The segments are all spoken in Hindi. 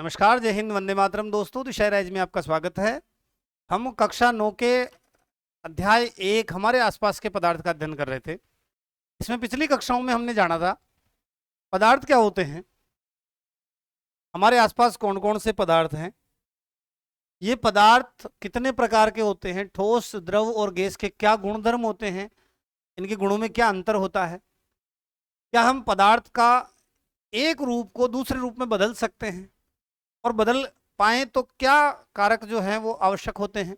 नमस्कार, जय हिंद, वंदे मातरम। दोस्तों, दिशा राइज में आपका स्वागत है। हम कक्षा 9 के अध्याय 1 हमारे आसपास के पदार्थ का अध्ययन कर रहे थे। इसमें पिछली कक्षाओं में हमने जाना था पदार्थ क्या होते हैं, हमारे आसपास कौन कौन से पदार्थ हैं, ये पदार्थ कितने प्रकार के होते हैं, ठोस, द्रव और गैस के क्या गुणधर्म होते हैं, इनके गुणों में क्या अंतर होता है, क्या हम पदार्थ का एक रूप को दूसरे रूप में बदल सकते हैं और बदल पाएं तो क्या कारक जो हैं वो आवश्यक होते हैं,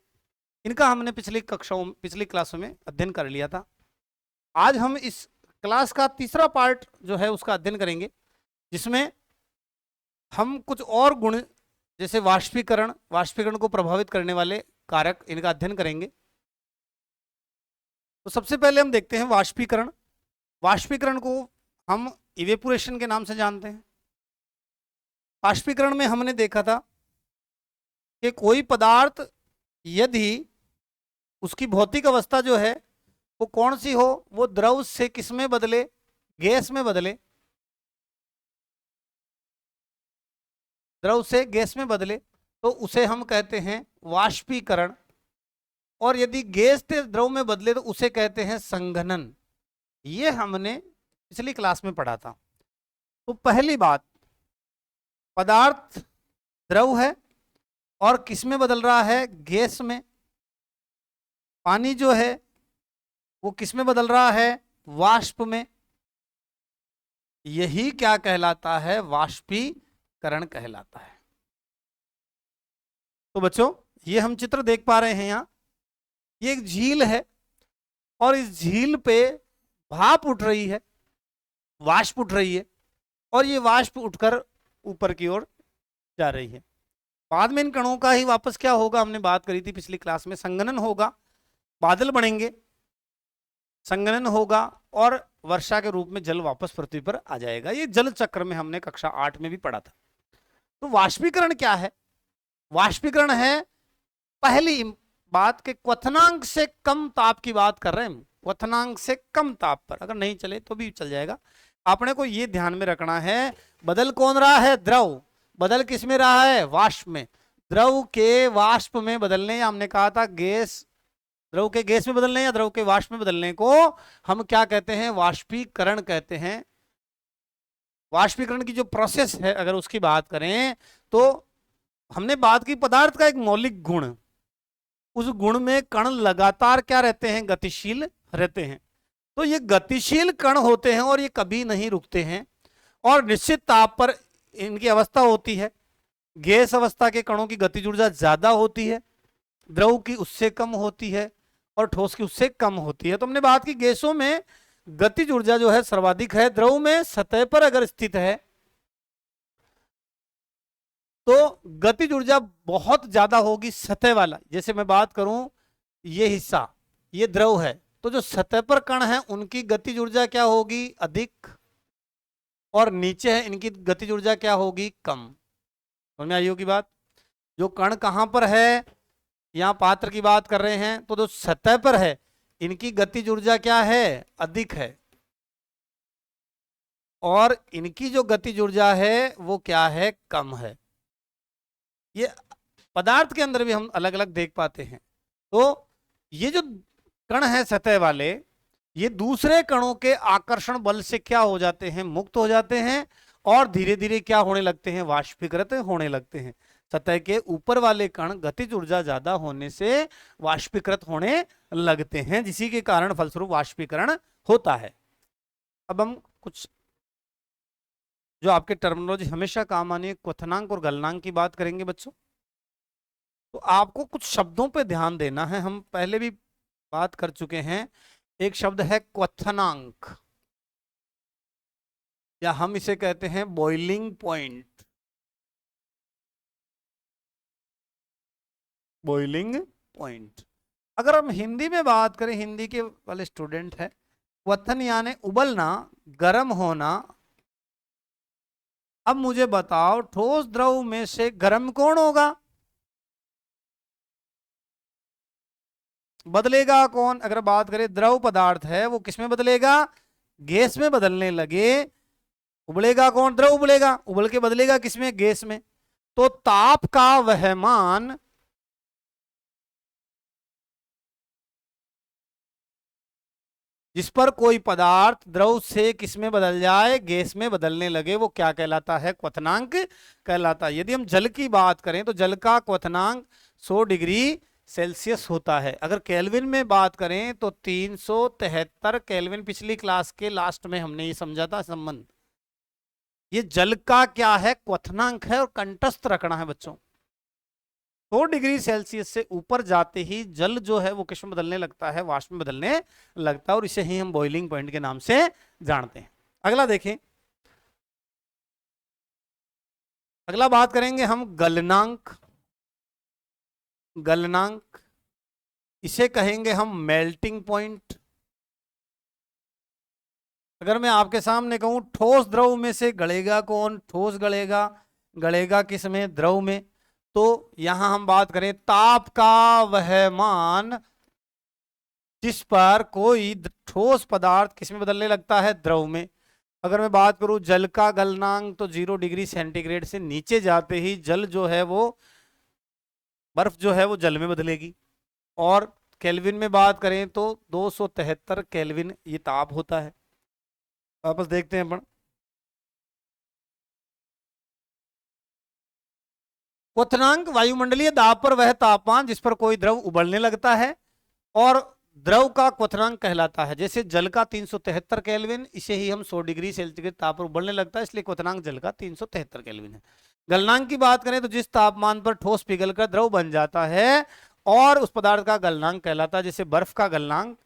इनका हमने पिछली क्लासों में अध्ययन कर लिया था। आज हम इस क्लास का तीसरा पार्ट जो है उसका अध्ययन करेंगे, जिसमें हम कुछ और गुण जैसे वाष्पीकरण को प्रभावित करने वाले कारक, इनका अध्ययन करेंगे। तो सबसे पहले हम देखते हैं वाष्पीकरण। वाष्पीकरण को हम इवेपोरेशन के नाम से जानते हैं। वाष्पीकरण में हमने देखा था कि कोई पदार्थ यदि उसकी भौतिक अवस्था जो है वो कौन सी हो, वो द्रव से किस में बदले, गैस में बदले, द्रव से गैस में बदले तो उसे हम कहते हैं वाष्पीकरण, और यदि गैस से द्रव में बदले तो उसे कहते हैं संघनन। ये हमने पिछली क्लास में पढ़ा था। तो पहली बात, पदार्थ द्रव है और किस में बदल रहा है, गैस में। पानी जो है वो किस में बदल रहा है, वाष्प में। यही क्या कहलाता है, वाष्पीकरण कहलाता है। तो बच्चों, ये हम चित्र देख पा रहे हैं यहाँ, ये एक झील है और इस झील पे भाप उठ रही है, वाष्प उठ रही है, और ये वाष्प उठकर ऊपर की ओर जा रही है। बाद में इन कणों का ही वापस क्या होगा, हमने बात करी थी पिछली क्लास में, संघनन होगा, बादल बनेंगे, संघनन होगा और वर्षा के रूप में जल वापस पृथ्वी पर आ जाएगा। ये जल चक्र में हमने कक्षा 8 में भी पढ़ा था। तो वाष्पीकरण क्या है? वाष्पीकरण है, पहली बात के क्वथनांक से कम ताप की बात कर रहे हैं। क्वथनांक से कम ताप पर, अगर नहीं चले तो भी चल जाएगा। आपने को ये ध्यान में रखना है, बदल कौन रहा है, द्रव। बदल किस में रहा है, वाष्प में। द्रव के वाष्प में बदलने, या हमने कहा था गैस, द्रव के गैस में बदलने या द्रव के वाष्प में बदलने को हम क्या कहते हैं, वाष्पीकरण कहते हैं। वाष्पीकरण की जो प्रोसेस है, अगर उसकी बात करें तो हमने बात की पदार्थ का एक मौलिक गुण, उस गुण में कण लगातार क्या रहते हैं, गतिशील रहते हैं। तो ये गतिशील कण होते हैं और ये कभी नहीं रुकते हैं, और निश्चित ताप पर इनकी अवस्था होती है। गैस अवस्था के कणों की गतिज ऊर्जा ज्यादा होती है, द्रव की उससे कम होती है, और ठोस की उससे कम होती है। तो हमने बात की गैसों में गतिज ऊर्जा जो है सर्वाधिक है, द्रव में सतह पर अगर स्थित है तो गतिज ऊर्जा बहुत ज्यादा होगी सतह वाला। जैसे मैं बात करूं, ये हिस्सा ये द्रव है, तो जो सतह पर कण है उनकी गतिज ऊर्जा क्या होगी, अधिक, और नीचे है इनकी गतिज ऊर्जा क्या होगी, कम। समझ में आई होगी बात। जो कण कहां पर है, यहां पात्र की बात कर रहे हैं, तो जो सतह पर है इनकी गतिज ऊर्जा क्या है, अधिक है, और इनकी जो गतिज ऊर्जा है वो क्या है, कम है। ये पदार्थ के अंदर भी हम अलग अलग देख पाते हैं। तो ये जो कण है सतह वाले, ये दूसरे कणों के आकर्षण बल से क्या हो जाते हैं, मुक्त हो जाते हैं, और धीरे धीरे क्या होने लगते हैं, वाष्पीकृत होने लगते हैं। सतह के ऊपर वाले कण गतिज ऊर्जा ज्यादा होने से वाष्पीकृत होने लगते हैं, जिसी के कारण फलस्वरूप वाष्पीकरण होता है। अब हम कुछ जो आपके टर्मिनोलॉजी हमेशा काम आनी है, क्वथनांक और गलनांक की बात करेंगे बच्चों। तो आपको कुछ शब्दों पे ध्यान देना है, हम पहले भी बात कर चुके हैं। एक शब्द है क्वथनांक, या हम इसे कहते हैं बॉइलिंग पॉइंट। बॉइलिंग पॉइंट, अगर हम हिंदी में बात करें, हिंदी के वाले स्टूडेंट है, क्वथन यानी उबलना, गर्म होना। अब मुझे बताओ, ठोस द्रव में से गर्म कौन होगा, बदलेगा कौन? अगर बात करें द्रव पदार्थ है वो किस में बदलेगा, गैस में बदलने लगे, उबलेगा कौन, द्रव उबलेगा, उबल के बदलेगा किसमें, गैस में। तो ताप का वह मान जिस पर कोई पदार्थ द्रव से किस में बदल जाए, गैस में बदलने लगे, वो क्या कहलाता है? क्वथनांक कहलाता है। यदि हम जल की बात करें तो जल का क्वथनांक 100 डिग्री सेल्सियस होता है। अगर केल्विन में बात करें तो 373 केल्विन। पिछली क्लास के लास्ट में हमने ये समझा था संबंध। ये जल का क्या है? क्वथनांक है, और कंठस्थ रखना है बच्चों। 100 डिग्री सेल्सियस से ऊपर जाते ही जल जो है वो किस में बदलने लगता है? वाष्प में बदलने लगता है, और इसे ही हम बॉइलिंग पॉइंट के नाम से जानते हैं। अगला देखें, अगला बात करेंगे हम गलनांक। गलनांक इसे कहेंगे हम मेल्टिंग पॉइंट। अगर मैं आपके सामने कहूं ठोस द्रव में से गलेगा कौन? ठोस गलेगा, गलेगा किस में? द्रव में। तो यहां हम बात करें ताप का वह मान जिस पर कोई ठोस पदार्थ किस में बदलने लगता है? द्रव में। अगर मैं बात करूं जल का गलनांक तो 0 डिग्री सेंटीग्रेड से नीचे जाते ही जल जो है वो, बर्फ जो है वो जल में बदलेगी। और केल्विन में बात करें तो 273 केल्विन ये ताप होता है। वापस देखते हैं अपन। क्वथनांक वायुमंडलीय दाब पर वह तापमान जिस पर कोई द्रव उबलने लगता है, और द्रव का क्वथनांक कहलाता है। जैसे जल का 373 केल्विन, इसे ही हम 100 डिग्री सेल्सियस ताप पर उबलने लगता है, इसलिए क्वथनांक जल का 373 केल्विन है। गलनांक की बात करें तो जिस तापमान पर ठोस पिघलकर द्रव बन जाता है और उस पदार्थ का गलनांक कहलाता है। जैसे बर्फ का गलनांक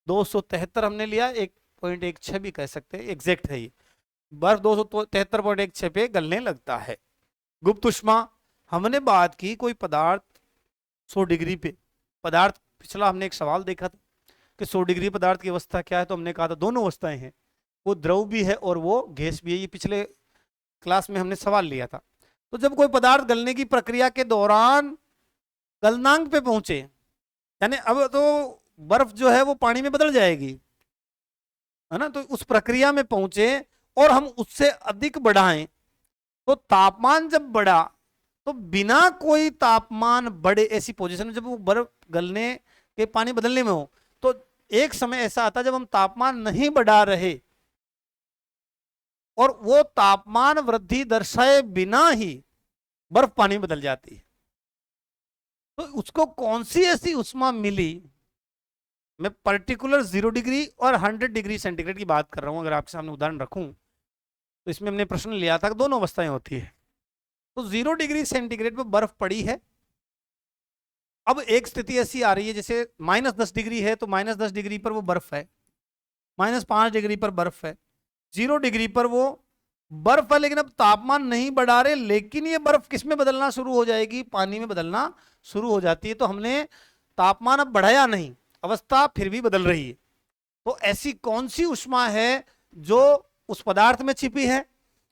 273 हमने लिया, 1.16 भी कह सकते हैं, एग्जैक्ट है ये। बर्फ 273.16 पे गलने लगता है। गुप्त उष्मा हमने बात की, कोई पदार्थ 100 डिग्री पे, पदार्थ पिछला हमने एक सवाल देखा था कि 100 डिग्री पदार्थ की अवस्था क्या है, तो हमने कहा था दोनों अवस्थाएं हैं, वो द्रव भी है और वो गैस भी है। ये पिछले क्लास में हमने सवाल लिया था। तो जब कोई पदार्थ गलने की प्रक्रिया के दौरान गलनांक पे पहुंचे, यानी अब तो बर्फ जो है वो पानी में बदल जाएगी, है ना, तो उस प्रक्रिया में पहुंचे और हम उससे अधिक बढ़ाएं, तो तापमान जब बढ़ा तो बिना कोई तापमान बढ़े ऐसी पोजीशन में जब वो बर्फ गलने के पानी बदलने में हो, तो एक समय ऐसा आता है जब हम तापमान नहीं बढ़ा रहे और वो तापमान वृद्धि दर्शाए बिना ही बर्फ पानी में बदल जाती है। तो उसको कौन सी ऐसी उष्मा मिली? मैं पर्टिकुलर 0 डिग्री और 100 डिग्री सेंटीग्रेड की बात कर रहा हूं। अगर आपके सामने उदाहरण रखूं तो इसमें हमने प्रश्न लिया था कि दोनों अवस्थाएं होती है। तो 0 डिग्री सेंटीग्रेड पे बर्फ पड़ी है। अब एक स्थिति ऐसी आ रही है जैसे -10 डिग्री है, तो -10 डिग्री पर वो बर्फ है, -5 डिग्री पर बर्फ है, 0 डिग्री पर वो बर्फ है, लेकिन अब तापमान नहीं बढ़ा रहे, लेकिन ये बर्फ किस में बदलना शुरू हो जाएगी? पानी में बदलना शुरू हो जाती है। तो हमने तापमान अब बढ़ाया नहीं, अवस्था फिर भी बदल रही है। तो ऐसी कौन सी उष्मा है जो उस पदार्थ में छिपी है,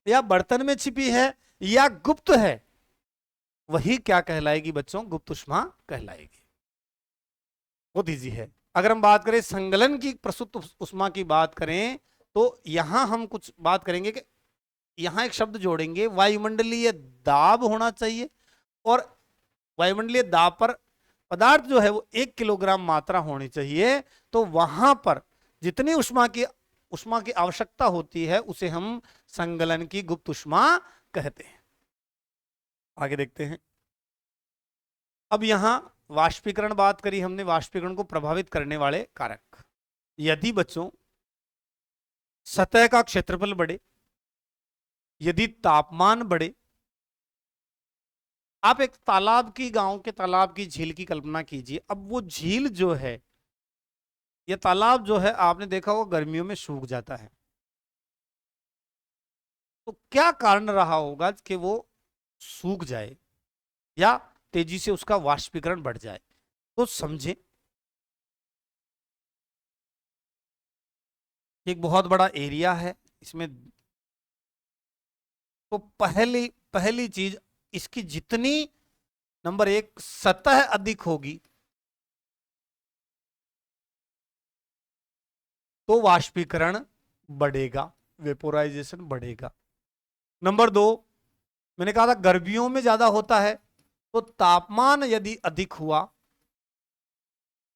या बर्तन में छिपी है, या गुप्त है? वही क्या कहलाएगी बच्चों? गुप्त उष्मा कहलाएगी। बहुत इजी है। अगर हम बात करें संगलन की, प्रसुप्त उष्मा की बात करें, तो यहां हम कुछ बात करेंगे कि यहां एक शब्द जोड़ेंगे, वायुमंडलीय दाब होना चाहिए, और वायुमंडलीय दाब पर पदार्थ जो है वो 1 किलोग्राम मात्रा होनी चाहिए। तो वहां पर जितनी उष्मा की आवश्यकता होती है उसे हम संगलन की गुप्त उष्मा कहते हैं। आगे देखते हैं। अब यहां वाष्पीकरण बात करी हमने, वाष्पीकरण को प्रभावित करने वाले कारक। यदि बच्चों सतह का क्षेत्रफल बढ़े, यदि तापमान बढ़े, आप एक तालाब की, गांव के तालाब की झील की कल्पना कीजिए। अब वो झील जो है, ये तालाब जो है, आपने देखा होगा गर्मियों में सूख जाता है। तो क्या कारण रहा होगा कि वो सूख जाए या तेजी से उसका वाष्पीकरण बढ़ जाए? तो समझे, एक बहुत बड़ा एरिया है इसमें। तो पहली पहली चीज, इसकी जितनी नंबर 1 सतह अधिक होगी तो वाष्पीकरण बढ़ेगा, वेपोराइजेशन बढ़ेगा। नंबर 2, मैंने कहा था गर्मियों में ज्यादा होता है, तो तापमान यदि अधिक हुआ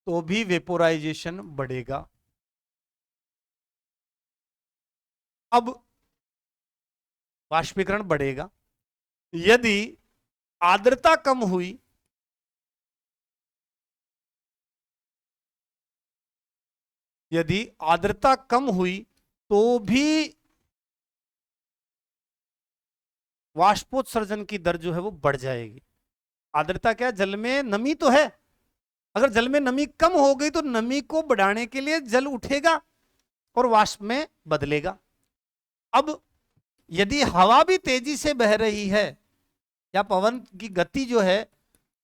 तो भी वेपोराइजेशन बढ़ेगा। अब वाष्पीकरण बढ़ेगा। यदि आर्द्रता कम हुई, यदि आर्द्रता कम हुई तो भी वाष्पोत्सर्जन की दर जो है वो बढ़ जाएगी। आर्द्रता क्या है? जल में नमी तो है। अगर जल में नमी कम हो गई तो नमी को बढ़ाने के लिए जल उठेगा और वाष्प में बदलेगा। अब यदि हवा भी तेजी से बह रही है या पवन की गति जो है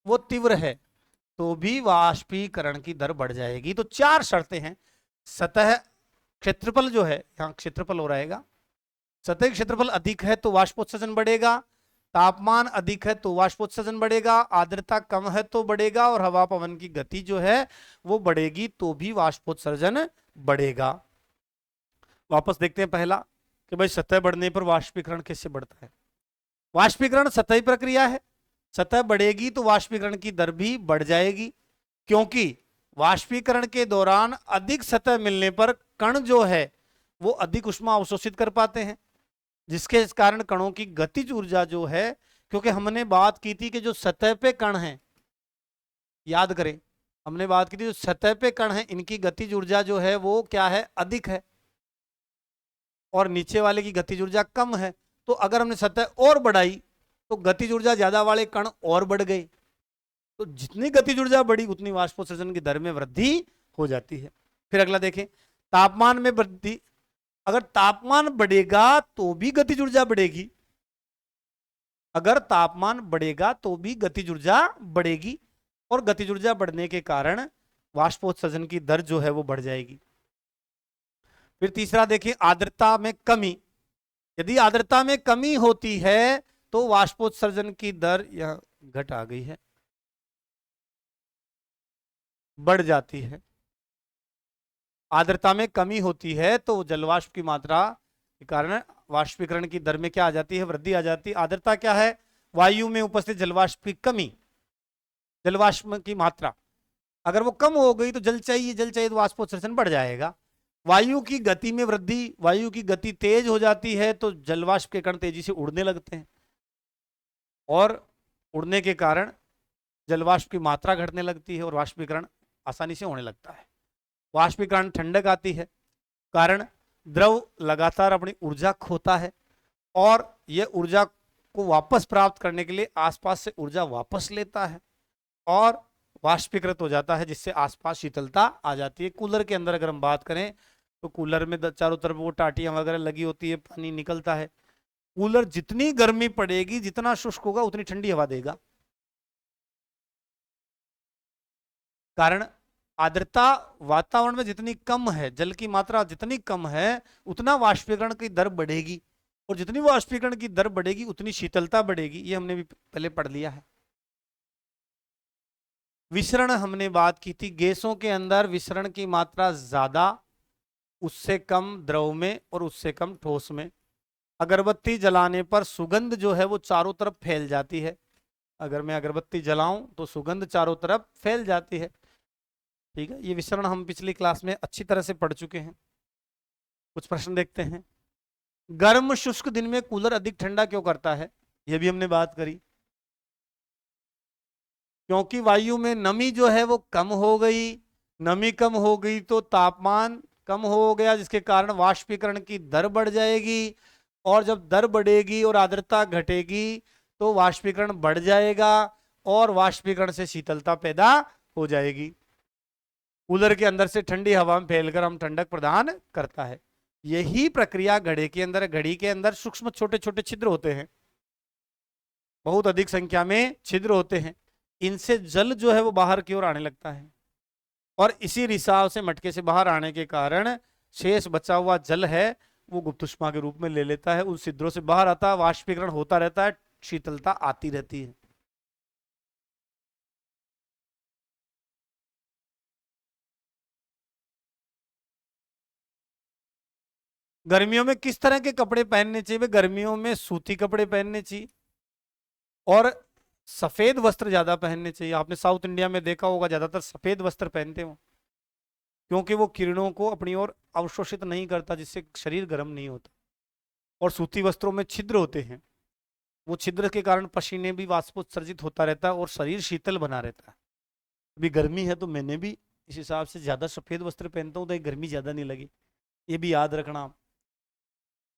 वो तीव्र है तो भी वाष्पीकरण की दर बढ़ जाएगी। तो चार शर्तें हैं। सतह क्षेत्रफल जो है, यहां क्षेत्रफल हो रहेगा, सतह क्षेत्रफल अधिक है तो वाष्पोत्सर्जन बढ़ेगा, तापमान अधिक है तो वाष्पोत्सर्जन बढ़ेगा, आर्द्रता कम है तो बढ़ेगा, और हवा पवन की गति जो है वो बढ़ेगी तो भी वाष्पोत्सर्जन बढ़ेगा। वापस देखते हैं पहला कि भाई सतह बढ़ने पर वाष्पीकरण कैसे बढ़ता है। वाष्पीकरण सतही प्रक्रिया है। सतह बढ़ेगी तो वाष्पीकरण की दर भी बढ़ जाएगी, क्योंकि वाष्पीकरण के दौरान अधिक सतह मिलने पर कण जो है वो अधिक ऊष्मा अवशोषित कर पाते हैं, जिसके कारण कणों की गतिज ऊर्जा जो है, क्योंकि हमने बात की थी कि जो सतह पे कण है, याद करें हमने बात की थी जो सतह पे कण है इनकी गतिज ऊर्जा जो है वो क्या है? अधिक है, और नीचे वाले की गतिज ऊर्जा कम है। तो अगर हमने सतह और बढ़ाई तो गतिज ऊर्जा ज्यादा वाले कण और बढ़ गए, तो जितनी गतिज ऊर्जा बढ़ी उतनी वाष्पोत्सर्जन की दर में वृद्धि हो जाती है। फिर अगला देखें, तापमान में वृद्धि। अगर तापमान बढ़ेगा तो भी गतिज ऊर्जा बढ़ेगी। अगर तापमान बढ़ेगा तो भी गतिज ऊर्जा बढ़ेगी, और गतिज ऊर्जा बढ़ने के कारण वाष्पोत्सर्जन की दर जो है वो बढ़ जाएगी। फिर तीसरा देखिए, आर्द्रता में कमी। यदि आर्द्रता में कमी होती है तो वाष्पोत्सर्जन की दर, यह घट आ गई है, बढ़ जाती है। आर्द्रता में कमी होती है तो जलवाष्प की मात्रा के कारण वाष्पीकरण की दर में क्या आ जाती है? वृद्धि आ जाती है। आर्द्रता क्या है? वायु में उपस्थित जलवाष्प की कमी, जलवाष्प की मात्रा। अगर वो कम हो गई तो जल चाहिए तो वाष्पोत्सर्जन बढ़ जाएगा। वायु की गति में वृद्धि, वायु की गति तेज हो जाती है तो जलवाष्प के कण तेजी से उड़ने लगते हैं, और उड़ने के कारण जलवाष्प की मात्रा घटने लगती है और वाष्पीकरण आसानी से होने लगता है। वाष्पीकरण ठंडक आती है, कारण द्रव लगातार अपनी ऊर्जा खोता है और यह ऊर्जा को वापस प्राप्त करने के लिए आसपास से ऊर्जा वापस लेता है और वाष्पीकृत हो जाता है, जिससे आसपास शीतलता आ जाती है। कूलर के अंदर अगर हम बात करें तो कूलर में चारों तरफ वो टाटियां वगैरह लगी होती है, पानी निकलता है। कूलर जितनी गर्मी पड़ेगी, जितना शुष्क होगा उतनी ठंडी हवा देगा, कारण आर्द्रता वातावरण में जितनी कम है, जल की मात्रा जितनी कम है, उतना वाष्पीकरण की दर बढ़ेगी, और जितनी वाष्पीकरण की दर बढ़ेगी उतनी शीतलता बढ़ेगी। ये हमने भी पहले पढ़ लिया है। विसरण हमने बात की थी, गैसों के अंदर विसरण की मात्रा ज्यादा, उससे कम द्रव में और उससे कम ठोस में। अगरबत्ती जलाने पर सुगंध जो है वो चारों तरफ फैल जाती है। अगर मैं अगरबत्ती जलाऊं तो सुगंध चारों तरफ फैल जाती है। ठीक है, ये विसरण हम पिछली क्लास में अच्छी तरह से पढ़ चुके हैं। कुछ प्रश्न देखते हैं। गर्म शुष्क दिन में कूलर अधिक ठंडा क्यों करता है? यह भी हमने बात करी। क्योंकि वायु में नमी जो है वो कम हो गई, नमी कम हो गई तो तापमान कम हो गया, जिसके कारण वाष्पीकरण की दर बढ़ जाएगी, और जब दर बढ़ेगी और आर्द्रता घटेगी तो वाष्पीकरण बढ़ जाएगा, और वाष्पीकरण से शीतलता पैदा हो जाएगी। कूलर के अंदर से ठंडी हवा में फैलकर हम ठंडक प्रदान करता है। यही प्रक्रिया घड़े के अंदर, घड़ी के अंदर सूक्ष्म छोटे छोटे छिद्र होते हैं, बहुत अधिक संख्या में छिद्र होते हैं। इनसे जल जो है वो बाहर की ओर आने लगता है, और इसी रिसाव से मटके से बाहर आने के कारण शेष बचा हुआ जल है वो गुप्त ऊष्मा के रूप में ले लेता है, उन छिद्रों से बाहर आता है, वाष्पीकरण होता रहता है, शीतलता आती रहती है। गर्मियों में किस तरह के कपड़े पहनने चाहिए? गर्मियों में सूती कपड़े पहनने चाहिए, और सफेद वस्त्र ज्यादा पहनने चाहिए। आपने साउथ इंडिया में देखा होगा ज्यादातर सफेद वस्त्र पहनते हो, क्योंकि वो किरणों को अपनी ओर अवशोषित नहीं करता, जिससे शरीर गर्म नहीं होता। और सूती वस्त्रों में छिद्र होते हैं, वो छिद्र के कारण पसीने भी वाष्पोत्सर्जित होता रहता है और शरीर शीतल बना रहता है। अभी गर्मी है तो मैंने भी इस हिसाब से ज्यादा सफेद वस्त्र पहनता हूँ, तो गर्मी ज्यादा नहीं लगी। ये भी याद रखना आप।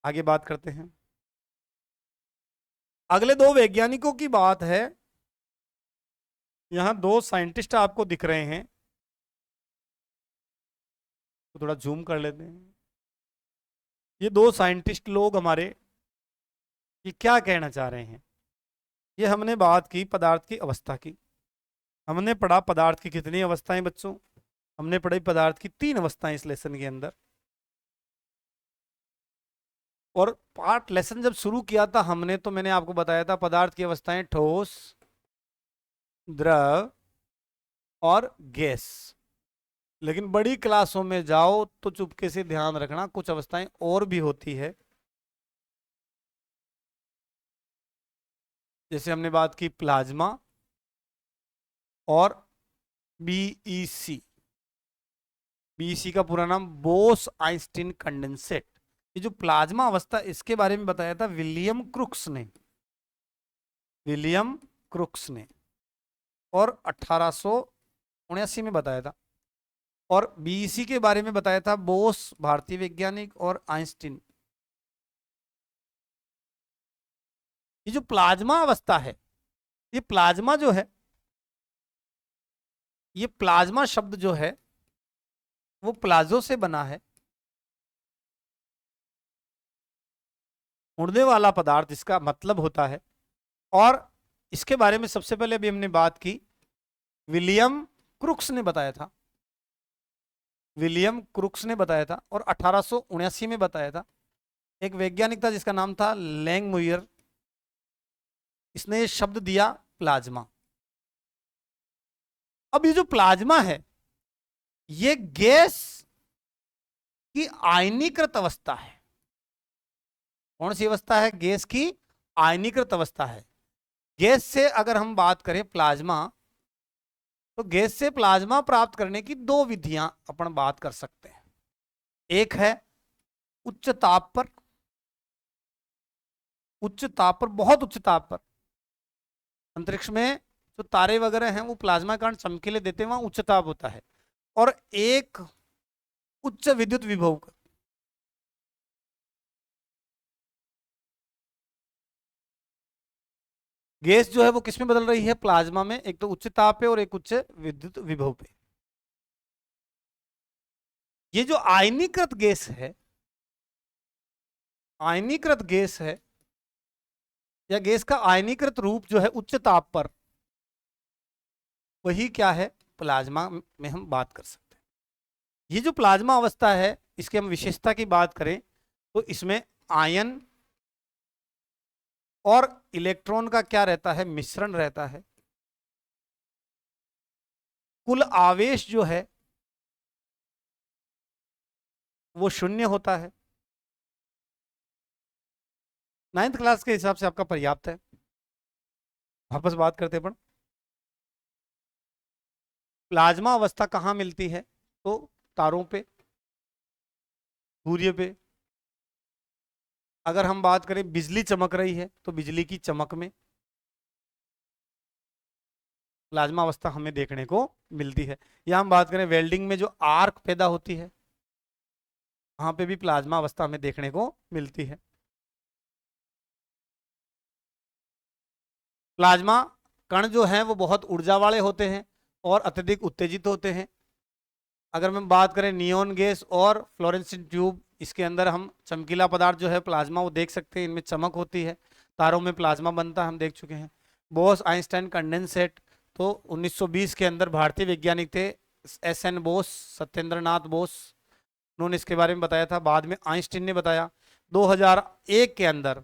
आगे बात करते हैं। अगले दो वैज्ञानिकों की बात है। यहां दो साइंटिस्ट आपको दिख रहे हैं, तो थोड़ा जूम कर लेते हैं। ये दो साइंटिस्ट लोग हमारे ये क्या कहना चाह रहे हैं। ये हमने बात की पदार्थ की अवस्था की। हमने पढ़ा पदार्थ की कितनी अवस्थाएं बच्चों? हमने पढ़ी पदार्थ की 3 अवस्थाएं इस लेसन के अंदर। और पार्ट लेसन जब शुरू किया था हमने, तो मैंने आपको बताया था पदार्थ की अवस्थाएं ठोस, द्रव और गैस। लेकिन बड़ी क्लासों में जाओ तो चुपके से ध्यान रखना, कुछ अवस्थाएं और भी होती है। जैसे हमने बात की प्लाज्मा और बीईसी। बीईसी का पूरा नाम बोस आइंस्टीन कंडेंसेट। ये जो प्लाज्मा अवस्था, इसके बारे में बताया था विलियम क्रुक्स ने। विलियम क्रुक्स ने और 1879 में बताया था। और बीईसी के बारे में बताया था बोस, भारतीय वैज्ञानिक, और आइंस्टीन। ये जो प्लाज्मा अवस्था है, ये प्लाज्मा जो है, ये प्लाज्मा शब्द जो है वो प्लाजो से बना है, उड़ने वाला पदार्थ इसका मतलब होता है। और इसके बारे में सबसे पहले अभी हमने बात की, विलियम क्रुक्स ने बताया था। विलियम क्रुक्स ने बताया था और 1879 में बताया था। एक वैज्ञानिक था जिसका नाम था लैंगमुयर, इसने ये शब्द दिया प्लाज्मा। अब ये जो प्लाज्मा है, ये गैस की आयनीकृत अवस्था है। कौन सी अवस्था है? गैस की आयनीकृत अवस्था है। गैस से अगर हम बात करें प्लाज्मा, तो गैस से प्लाज्मा प्राप्त करने की 2 विधियां अपन बात कर सकते हैं। एक है उच्च ताप पर, उच्च ताप पर, बहुत उच्च ताप पर। अंतरिक्ष में जो तारे वगैरह हैं वो प्लाज्मा के कारण चमकीले देते हैं, वहां उच्च ताप होता है। और एक उच्च विद्युत विभव का। गैस जो है वो किसमें बदल रही है? प्लाज्मा में। एक तो उच्च ताप पे और एक उच्च विद्युत विभव पे। ये जो आयनीकृत गैस है, आयनीकृत गैस है, या गैस का आयनीकृत रूप जो है उच्च ताप पर, वही क्या है? प्लाज्मा में हम बात कर सकते हैं। ये जो प्लाज्मा अवस्था है, इसकी हम विशेषता की बात करें तो इसमें आयन और इलेक्ट्रॉन का क्या रहता है? मिश्रण रहता है। कुल आवेश जो है वो शून्य होता है। 9th क्लास के हिसाब से आपका पर्याप्त है। वापस बात करते हैं अपन। प्लाज्मा अवस्था कहाँ मिलती है? तो तारों पे, सूर्य पे। अगर हम बात करें बिजली चमक रही है तो बिजली की चमक में प्लाज्मा अवस्था हमें देखने को मिलती है। या हम बात करें वेल्डिंग में जो आर्क पैदा होती है, वहां पे भी प्लाज्मा अवस्था हमें देखने को मिलती है। प्लाज्मा कण जो हैं वो बहुत ऊर्जा वाले होते हैं और अत्यधिक उत्तेजित होते हैं। अगर हम बात करें नियोन गैस और फ्लोरेसेंट ट्यूब, इसके अंदर हम चमकीला पदार्थ जो है प्लाज्मा वो देख सकते हैं, इनमें चमक होती है। तारों में प्लाज्मा बनता है, हम देख चुके हैं। बोस आइंस्टाइन कंडेंसेट, तो 1920 के अंदर भारतीय वैज्ञानिक थे एस.एन. बोस, सत्येंद्र नाथ बोस, उन्होंने इसके बारे में बताया था। बाद में आइंस्टीन ने बताया। 2001 के अंदर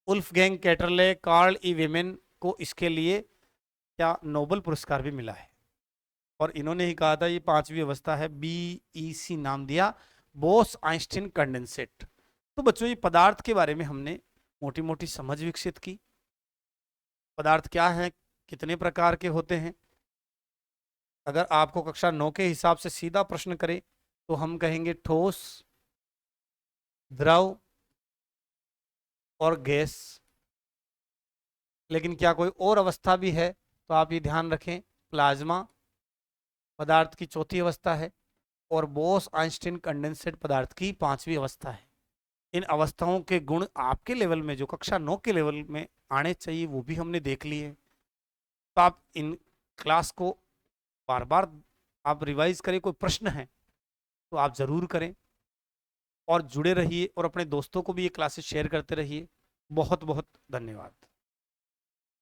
उल्फगैंग कैटरले, कार्ल ई वेमेन को इसके लिए क्या नोबेल पुरस्कार भी मिला है। और इन्होंने ही कहा था ये 5वीं अवस्था है, बीईसी नाम दिया, बोस आइंस्टीन कंडेंसेट। तो बच्चों ये पदार्थ के बारे में हमने मोटी मोटी समझ विकसित की। पदार्थ क्या हैं, कितने प्रकार के होते हैं। अगर आपको कक्षा 9 के हिसाब से सीधा प्रश्न करें तो हम कहेंगे ठोस, द्रव और गैस। लेकिन क्या कोई और अवस्था भी है तो आप ये ध्यान रखें, प्लाज्मा पदार्थ की चौथी अवस्था है और बोस आइंस्टीन कंडेंसेट पदार्थ की पांचवी अवस्था है। इन अवस्थाओं के गुण आपके लेवल में, जो कक्षा 9 के लेवल में आने चाहिए, वो भी हमने देख लिए। तो आप इन क्लास को बार बार आप रिवाइज करें। कोई प्रश्न है तो आप जरूर करें और जुड़े रहिए और अपने दोस्तों को भी ये क्लासेस शेयर करते रहिए। बहुत बहुत धन्यवाद।